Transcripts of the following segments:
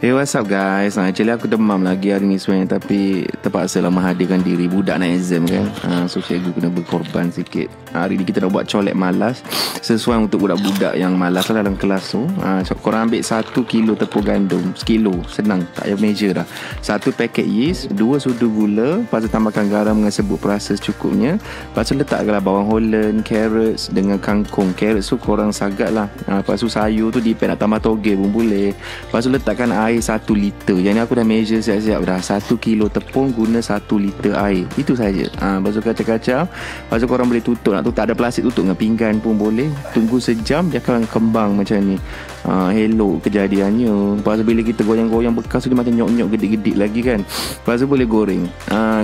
Hey, what's up guys? Actually aku demam lagi hari ni sebenarnya, tapi terpaksa lah menghadirkan diri. Budak nak exam kan, so cikgu kena berkorban sikit. Hari ni kita nak buat colek malas, sesuai untuk budak-budak yang malas lah dalam kelas tu. So korang ambil 1 kilo tepung gandum. 1 kilo, senang, tak payah measure dah. 1 paket yeast, 2 sudu gula. Lepas tu tambahkan garam dengan serbuk perasa secukupnya. Lepas tu letakkanlah bawang holland, carrots dengan kangkung. Carrots tu korang sagat lah. Lepas tu sayur tu depend, nak tambah toge pun boleh. Lepas tu letakkan air 1 liter. Yang ni aku dah measure siap-siap dah. 1 kilo tepung guna 1 liter air. Itu saja. Lepas tu kacau-kacau. Lepas tu korang boleh tutup. Nak tutup, tak ada plastik, tutup dengan pinggan pun boleh. Tunggu sejam, dia akan kembang macam ni. Hello kejadiannya. Lepas tu bila kita goyang-goyang bekas tu, dia macam nyok-nyok gedik-gedik lagi kan. Lepas tu boleh goreng.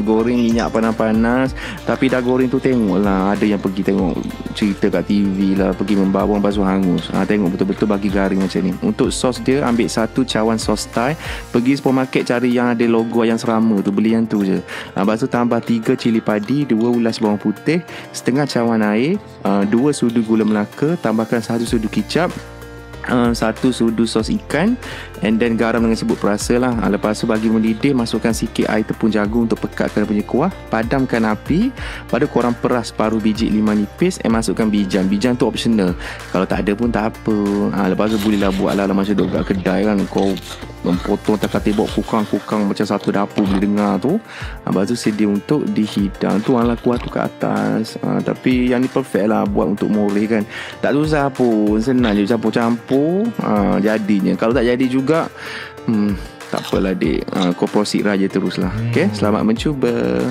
Goreng minyak panas-panas. Tapi dah goreng tu tengok lah. Ada yang pergi tengok cerita kat TV lah, pergi membawang lepas tu hangus. Tengok betul-betul bagi garing macam ni. Untuk sos dia, ambil 1 cawan sos Thai. Pergi supermarket cari yang ada logo ayam serama tu, beli yang tu je. Lepas tu tambah 3 cili padi, 2 ulas bawang putih, setengah cawan air, 2 sudu gula Melaka, tambahkan 1 sudu kicap, 1 sudu sos ikan, and then garam dengan serbuk perasa lah. Lepas tu bagi mendidih, masukkan sikit air tepung jagung untuk pekatkan punya kuah. Padamkan api. Pada korang peras separuh biji 5 nipis, masukkan bijan. Bijan tu optional, kalau tak ada pun tak apa. Lepas tu bolehlah buat lah macam duk kat kedai kan, kau potong tebok kukang-kukang macam satu dapur boleh dengar tu. Lepas tu sedia untuk dihidang. Tuanglah kuah tu kat atas. Tapi yang ni perfect lah buat untuk moreh kan. Tak susah pun, senang je campur-campur. Jadinya. Kalau tak jadi juga, tak apalah dek, kau proceed raja teruslah. Okay, selamat mencuba.